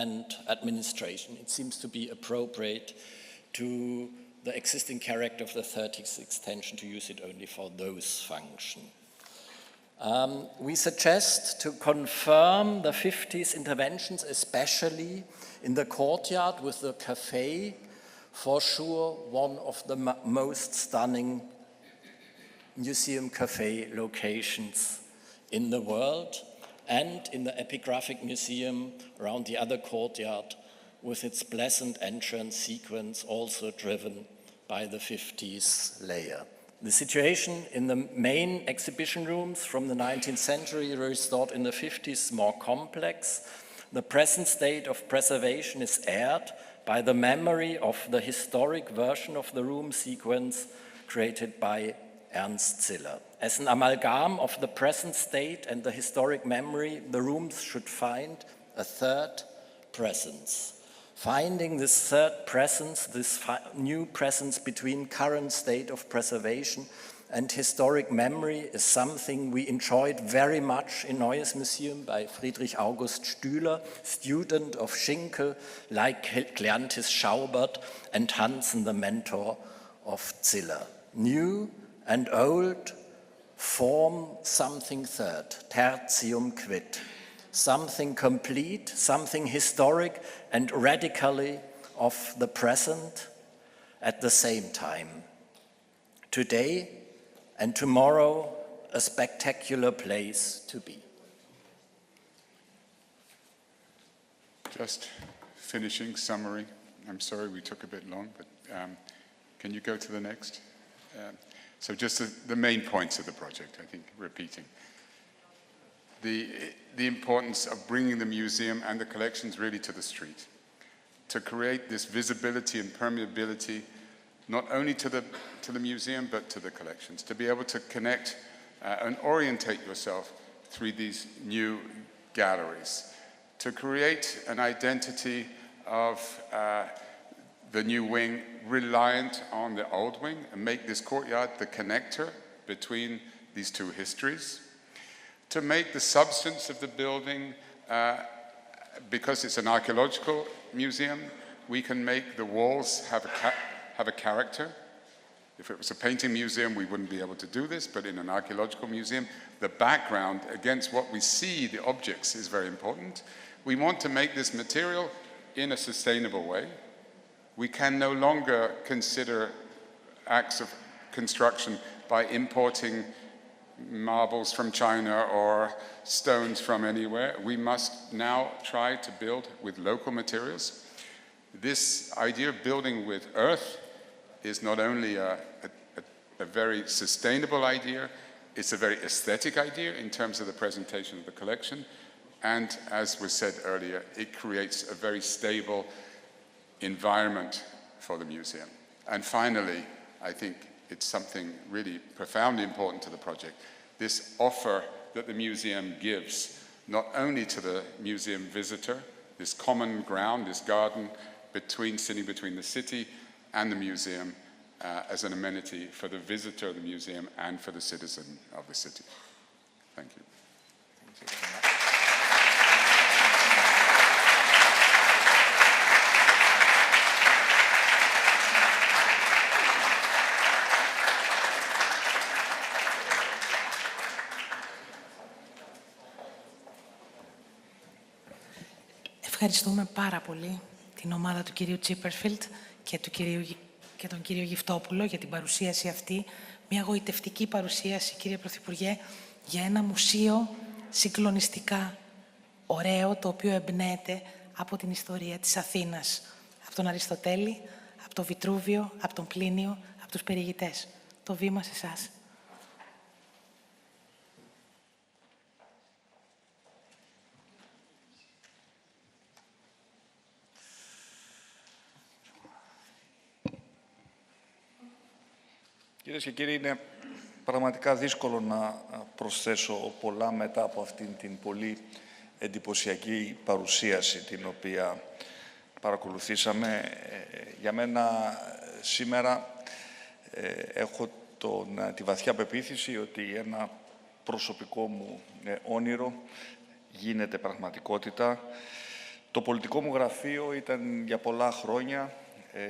and administration. It seems to be appropriate to the existing character of the 30s extension to use it only for those functions. We suggest to confirm the 50s interventions, especially in the courtyard with the cafe, for sure one of the most stunning museum cafe locations in the world, and in the Epigraphic Museum around the other courtyard with its pleasant entrance sequence, also driven by the 50s layer. The situation in the main exhibition rooms from the 19th century restored in the 50s is more complex. The present state of preservation is aired by the memory of the historic version of the room sequence created by Ernst Ziller. As an amalgam of the present state and the historic memory, the rooms should find a third presence. Finding this third presence, this new presence between current state of preservation and historic memory is something we enjoyed very much in Neues Museum by Friedrich August Stüler, student of Schinkel, like Kleanthis Schaubert and Hansen, the mentor of Ziller. New and old form something third, tertium quid, something complete, something historic and radically of the present at the same time. Today and tomorrow, a spectacular place to be. Just finishing summary. I'm sorry we took a bit long, but can you go to the next? So just the main points of the project, I think, repeating. The importance of bringing the museum and the collections really to the street, to create this visibility and permeability, not only to the museum, but to the collections, to be able to connect and orientate yourself through these new galleries, to create an identity of the new wing reliant on the old wing and make this courtyard the connector between these two histories, to make the substance of the building, because it's an archaeological museum, we can make the walls have a character. If it was a painting museum, we wouldn't be able to do this, but in an archaeological museum, the background against what we see, the objects, is very important. We want to make this material in a sustainable way. We can no longer consider acts of construction by importing marbles from China or stones from anywhere. We must now try to build with local materials. This idea of building with earth is not only a very sustainable idea, it's a very aesthetic idea in terms of the presentation of the collection, and as was said earlier, it creates a very stable environment for the museum. And finally, I think it's something really profoundly important to the project, this offer that the museum gives, not only to the museum visitor, this common ground, this garden sitting between the city and the museum as an amenity for the visitor of the museum and for the citizen of the city. Thank you. Thank you very much. Ευχαριστούμε πάρα πολύ την ομάδα του κυρίου Τσίπερφιλτ και τον κύριο Γυφτόπουλο για την παρουσίαση αυτή. Μια γοητευτική παρουσίαση, κύριε Πρωθυπουργέ, για ένα μουσείο συγκλονιστικά ωραίο, το οποίο εμπνέεται από την ιστορία της Αθήνας. Από τον Αριστοτέλη, από τον Βιτρούβιο, από τον Πλίνιο, από τους περιηγητές. Το βήμα σε εσάς. Κυρίες και κύριοι, είναι πραγματικά δύσκολο να προσθέσω πολλά μετά από αυτήν την πολύ εντυπωσιακή παρουσίαση την οποία παρακολουθήσαμε. Για μένα σήμερα έχω τη βαθιά πεποίθηση ότι ένα προσωπικό μου όνειρο γίνεται πραγματικότητα. Το πολιτικό μου γραφείο ήταν για πολλά χρόνια,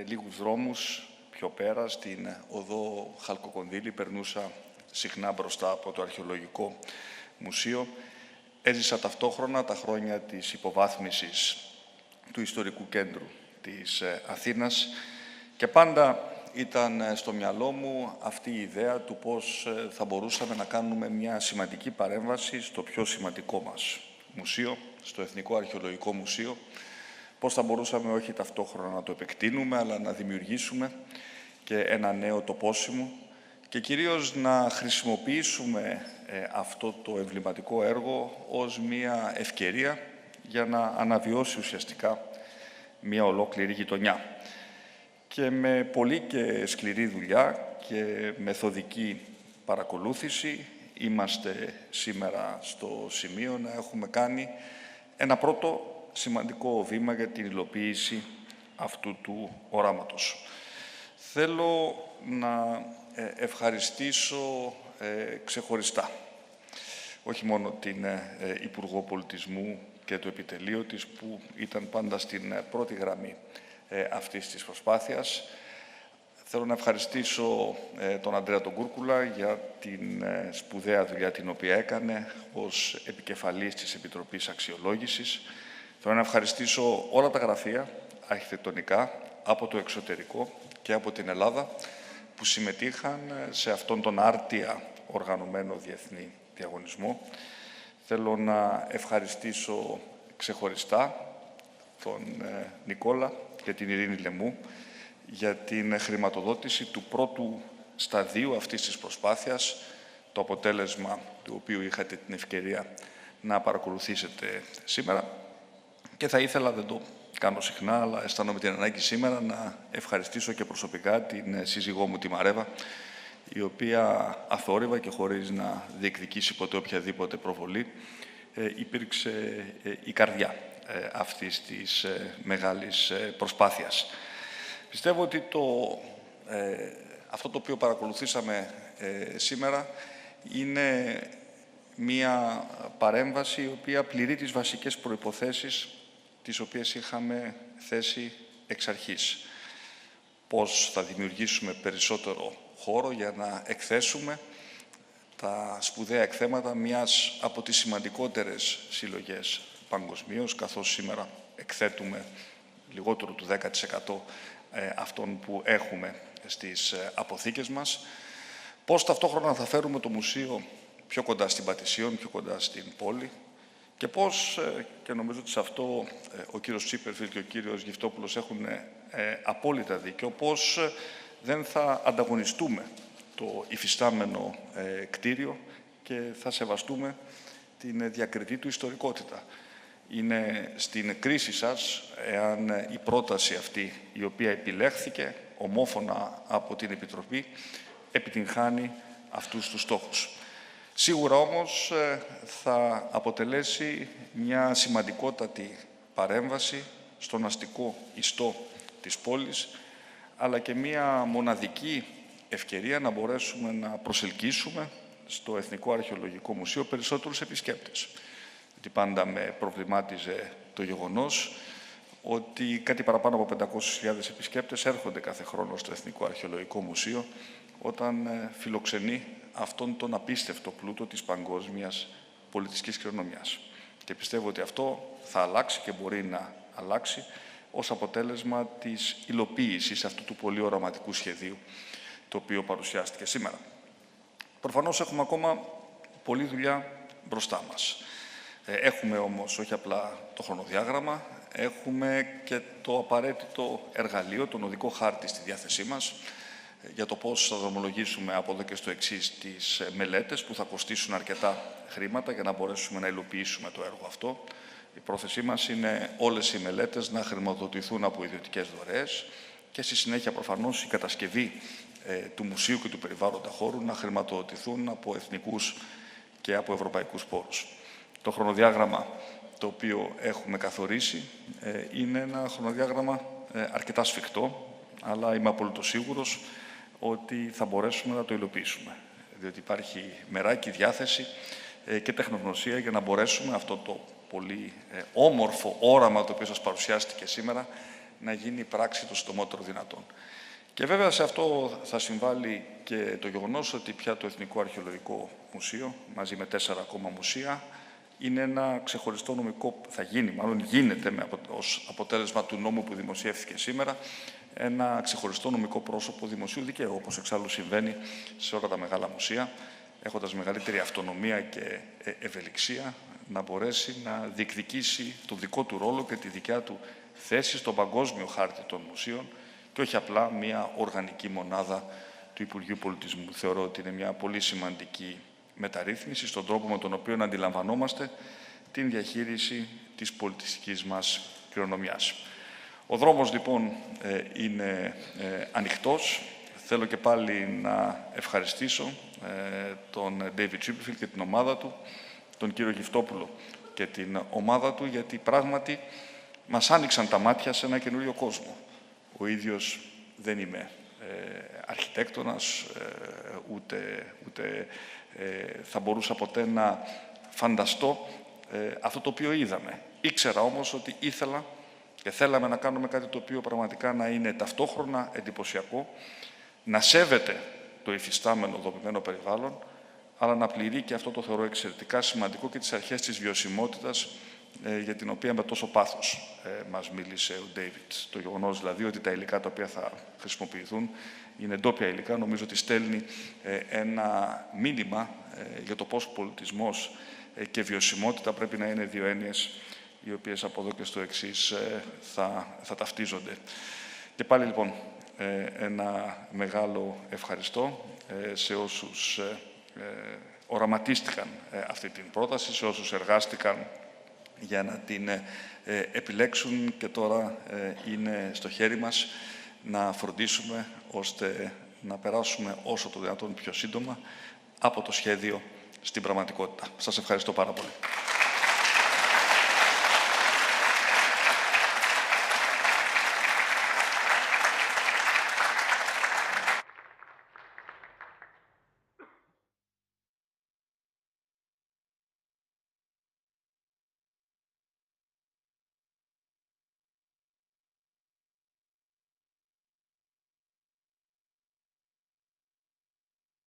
λίγους δρόμους, πιο πέρα, στην οδό Χαλκοκονδύλη, περνούσα συχνά μπροστά από το Αρχαιολογικό Μουσείο. Έζησα ταυτόχρονα τα χρόνια της υποβάθμισης του ιστορικού κέντρου της Αθήνας και πάντα ήταν στο μυαλό μου αυτή η ιδέα του πώς θα μπορούσαμε να κάνουμε μια σημαντική παρέμβαση στο πιο σημαντικό μας μουσείο, στο Εθνικό Αρχαιολογικό Μουσείο, πώς θα μπορούσαμε όχι ταυτόχρονα να το επεκτείνουμε, αλλά να δημιουργήσουμε και ένα νέο τοπόσιμο και κυρίως να χρησιμοποιήσουμε αυτό το εμβληματικό έργο ως μια ευκαιρία για να αναβιώσει ουσιαστικά μια ολόκληρη γειτονιά. Και με πολύ και σκληρή δουλειά και μεθοδική παρακολούθηση είμαστε σήμερα στο σημείο να έχουμε κάνει ένα πρώτο σημαντικό βήμα για την υλοποίηση αυτού του οράματος. Θέλω να ευχαριστήσω ξεχωριστά όχι μόνο την Υπουργό Πολιτισμού και το επιτελείο της, που ήταν πάντα στην πρώτη γραμμή αυτής της προσπάθειας. Θέλω να ευχαριστήσω τον Ανδρέα τον Κούρκουλα για την σπουδαία δουλειά την οποία έκανε ως επικεφαλής της Επιτροπής Αξιολόγησης. Θέλω να ευχαριστήσω όλα τα γραφεία αρχιτεκτονικά από το εξωτερικό και από την Ελλάδα που συμμετείχαν σε αυτόν τον άρτια οργανωμένο διεθνή διαγωνισμό. Θέλω να ευχαριστήσω ξεχωριστά τον Νικόλα και την Ειρήνη Λεμού για την χρηματοδότηση του πρώτου σταδίου αυτής της προσπάθειας, το αποτέλεσμα του οποίου είχατε την ευκαιρία να παρακολουθήσετε σήμερα. Και θα ήθελα, δεν το κάνω συχνά, αλλά αισθάνομαι την ανάγκη σήμερα να ευχαριστήσω και προσωπικά την σύζυγό μου, τη Μαρέβα, η οποία αθόρυβα και χωρίς να διεκδικήσει ποτέ οποιαδήποτε προβολή, υπήρξε η καρδιά αυτής της μεγάλης προσπάθειας. Πιστεύω ότι αυτό το οποίο παρακολουθήσαμε σήμερα είναι μία παρέμβαση η οποία πληρεί τις βασικές προϋποθέσεις τις οποίες είχαμε θέσει εξ αρχής. Πώς θα δημιουργήσουμε περισσότερο χώρο για να εκθέσουμε τα σπουδαία εκθέματα μιας από τις σημαντικότερες συλλογές παγκοσμίως, καθώς σήμερα εκθέτουμε λιγότερο του 10% αυτών που έχουμε στις αποθήκες μας. Πώς ταυτόχρονα θα φέρουμε το μουσείο πιο κοντά στην Πατησίων, πιο κοντά στην πόλη και πώς, και νομίζω ότι σε αυτό ο κύριος Τσίπερφιλ και ο κύριος Γυφτόπουλος έχουν απόλυτα δίκιο, πώς δεν θα ανταγωνιστούμε το υφιστάμενο κτίριο και θα σεβαστούμε την διακριτή του ιστορικότητα. Είναι στην κρίση σας, εάν η πρόταση αυτή, η οποία επιλέχθηκε ομόφωνα από την Επιτροπή, επιτυγχάνει αυτούς τους στόχους. Σίγουρα όμως θα αποτελέσει μια σημαντικότατη παρέμβαση στον αστικό ιστό της πόλης, αλλά και μια μοναδική ευκαιρία να μπορέσουμε να προσελκύσουμε στο Εθνικό Αρχαιολογικό Μουσείο περισσότερους επισκέπτες. Γιατί πάντα με προβλημάτιζε το γεγονός ότι κάτι παραπάνω από 500.000 επισκέπτες έρχονται κάθε χρόνο στο Εθνικό Αρχαιολογικό Μουσείο όταν φιλοξενεί αυτόν τον απίστευτο πλούτο της παγκόσμιας πολιτιστικής κληρονομιάς. Και πιστεύω ότι αυτό θα αλλάξει και μπορεί να αλλάξει ως αποτέλεσμα της υλοποίησης αυτού του πολύ οραματικού σχεδίου το οποίο παρουσιάστηκε σήμερα. Προφανώς έχουμε ακόμα πολλή δουλειά μπροστά μας. Έχουμε όμως όχι απλά το χρονοδιάγραμμα, έχουμε και το απαραίτητο εργαλείο, τον οδικό χάρτη στη διάθεσή μας, για το πώς θα δρομολογήσουμε από εδώ και στο εξής τις μελέτες που θα κοστίσουν αρκετά χρήματα για να μπορέσουμε να υλοποιήσουμε το έργο αυτό. Η πρόθεσή μας είναι όλες οι μελέτες να χρηματοδοτηθούν από ιδιωτικές δωρεές και στη συνέχεια προφανώς η κατασκευή του μουσείου και του περιβάλλοντα χώρου να χρηματοδοτηθούν από εθνικούς και από ευρωπαϊκούς πόρους. Το χρονοδιάγραμμα το οποίο έχουμε καθορίσει είναι ένα χρονοδιάγραμμα αρκετά σφιχτό, αλλά είμαι απολύτως σίγουρος ότι θα μπορέσουμε να το υλοποιήσουμε. Διότι υπάρχει μεράκι διάθεση και τεχνογνωσία για να μπορέσουμε αυτό το πολύ όμορφο όραμα το οποίο σας παρουσιάστηκε σήμερα να γίνει πράξη το συντομότερο δυνατόν. Και βέβαια σε αυτό θα συμβάλλει και το γεγονός ότι πια το Εθνικό Αρχαιολογικό Μουσείο, μαζί με 4 ακόμα μουσεία, είναι ένα ξεχωριστό νομικό, θα γίνει, μάλλον γίνεται ως αποτέλεσμα του νόμου που δημοσιεύθηκε σήμερα, ένα ξεχωριστό νομικό πρόσωπο δημοσίου δικαίου, όπως εξάλλου συμβαίνει σε όλα τα μεγάλα μουσεία, έχοντας μεγαλύτερη αυτονομία και ευελιξία, να μπορέσει να διεκδικήσει το δικό του ρόλο και τη δικιά του θέση στον παγκόσμιο χάρτη των μουσείων και όχι απλά μια οργανική μονάδα του Υπουργείου Πολιτισμού. Θεωρώ ότι είναι μια πολύ σημαντική μεταρρύθμιση στον τρόπο με τον οποίο αντιλαμβανόμαστε την διαχείριση της πολιτιστικής μας κληρονομιάς. Ο δρόμος λοιπόν είναι ανοιχτός. Θέλω και πάλι να ευχαριστήσω τον David Chipperfield και την ομάδα του, τον κύριο Γυφτόπουλο και την ομάδα του, γιατί πράγματι μας άνοιξαν τα μάτια σε ένα καινούριο κόσμο. Ο ίδιος δεν είμαι αρχιτέκτονας, ούτε θα μπορούσα ποτέ να φανταστώ αυτό το οποίο είδαμε. Ήξερα όμως ότι ήθελα και θέλαμε να κάνουμε κάτι το οποίο πραγματικά να είναι ταυτόχρονα εντυπωσιακό, να σέβεται το υφιστάμενο δομημένο περιβάλλον, αλλά να πληρεί και αυτό το θεωρώ εξαιρετικά σημαντικό και τις αρχές της βιωσιμότητας, για την οποία με τόσο πάθος μας μίλησε ο Ντέιβιτ. Το γεγονός δηλαδή ότι τα υλικά τα οποία θα χρησιμοποιηθούν είναι ντόπια υλικά, νομίζω ότι στέλνει ένα μήνυμα για το πώς πολιτισμός και βιωσιμότητα πρέπει να είναι δύο έννοιες οι οποίες από εδώ και στο εξής θα ταυτίζονται. Και πάλι λοιπόν ένα μεγάλο ευχαριστώ σε όσους οραματίστηκαν αυτή την πρόταση, σε όσους εργάστηκαν για να την επιλέξουν και τώρα είναι στο χέρι μας να φροντίσουμε ώστε να περάσουμε όσο το δυνατόν πιο σύντομα από το σχέδιο στην πραγματικότητα. Σας ευχαριστώ πάρα πολύ.